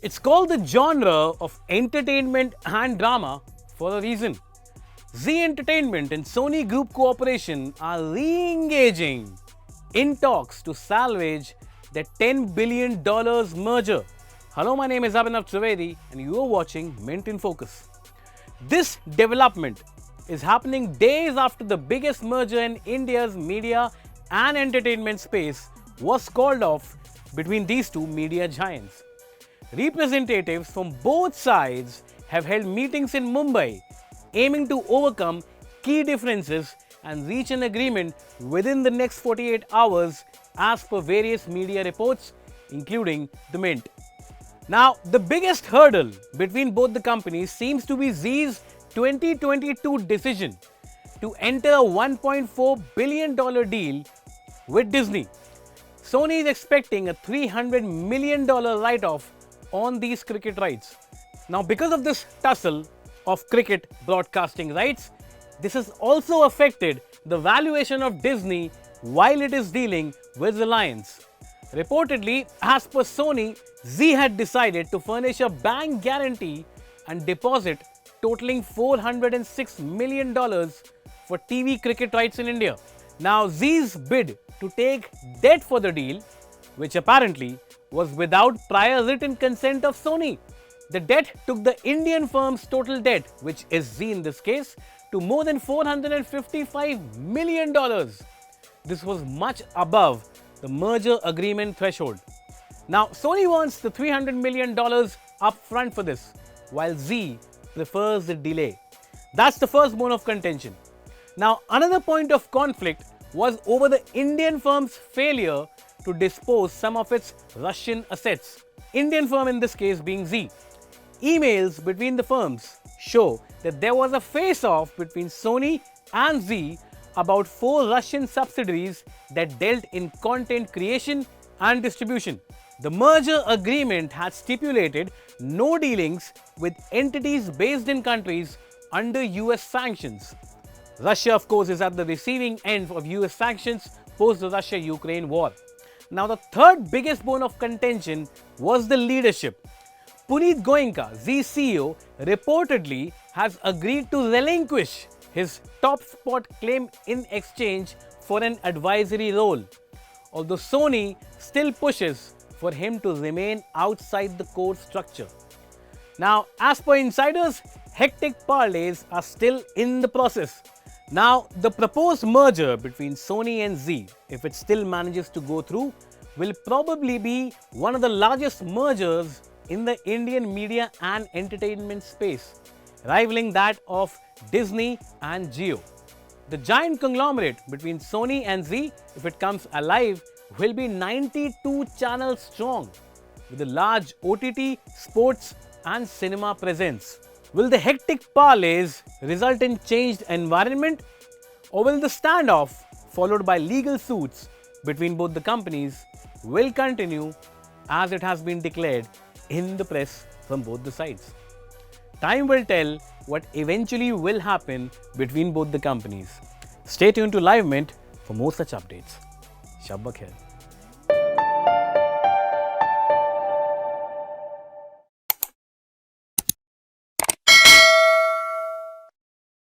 It's called the genre of entertainment and drama for a reason. Zee Entertainment and Sony Group Corporation are re-engaging in talks to salvage their $10 billion merger. Hello, my name is Abhinav Trivedi and you are watching Mint in Focus. This development is happening days after the biggest merger in India's media and entertainment space was called off between these two media giants. Representatives from both sides have held meetings in Mumbai aiming to overcome key differences and reach an agreement within the next 48 hours as per various media reports, including the Mint. Now, the biggest hurdle between both the companies seems to be Zee's 2022 decision to enter a $1.4 billion deal with Disney. Sony is expecting a $300 million write-off on these cricket rights. Now, because of this tussle of cricket broadcasting rights, this has also affected the valuation of Disney while it is dealing with Reliance. Reportedly, as per Sony, Zee had decided to furnish a bank guarantee and deposit totaling $406 million for TV cricket rights in India. Now, Zee's bid to take debt for the deal, which apparently was without prior written consent of Sony. The debt took the Indian firm's total debt, which is Zee in this case, to more than $455 million. This was much above the merger agreement threshold. Now, Sony wants the $300 million upfront for this, while Zee prefers the delay. That's the first bone of contention. Now, another point of conflict was over the Indian firm's failure to dispose some of its Russian assets. Indian firm in this case being Zee. Emails between the firms show that there was a face-off between Sony and Zee about 4 Russian subsidiaries that dealt in content creation and distribution. The merger agreement had stipulated no dealings with entities based in countries under US sanctions. Russia, of course, is at the receiving end of US sanctions post the Russia-Ukraine war. Now, the third biggest bone of contention was the leadership. Puneet Goenka, Zee CEO, reportedly has agreed to relinquish his top spot claim in exchange for an advisory role, although Sony still pushes for him to remain outside the core structure. Now, as per insiders, hectic parlays are still in the process. Now, the proposed merger between Sony and Zee, if it still manages to go through, will probably be one of the largest mergers in the Indian media and entertainment space, rivaling that of Disney and Jio. The giant conglomerate between Sony and Zee, if it comes alive, will be 92 channels strong, with a large OTT, sports and cinema presence. Will the hectic parlays result in changed environment, or will the standoff, followed by legal suits between both the companies, will continue as it has been declared in the press from both the sides? Time will tell what eventually will happen between both the companies. Stay tuned to Live Mint for more such updates. Shabba khair.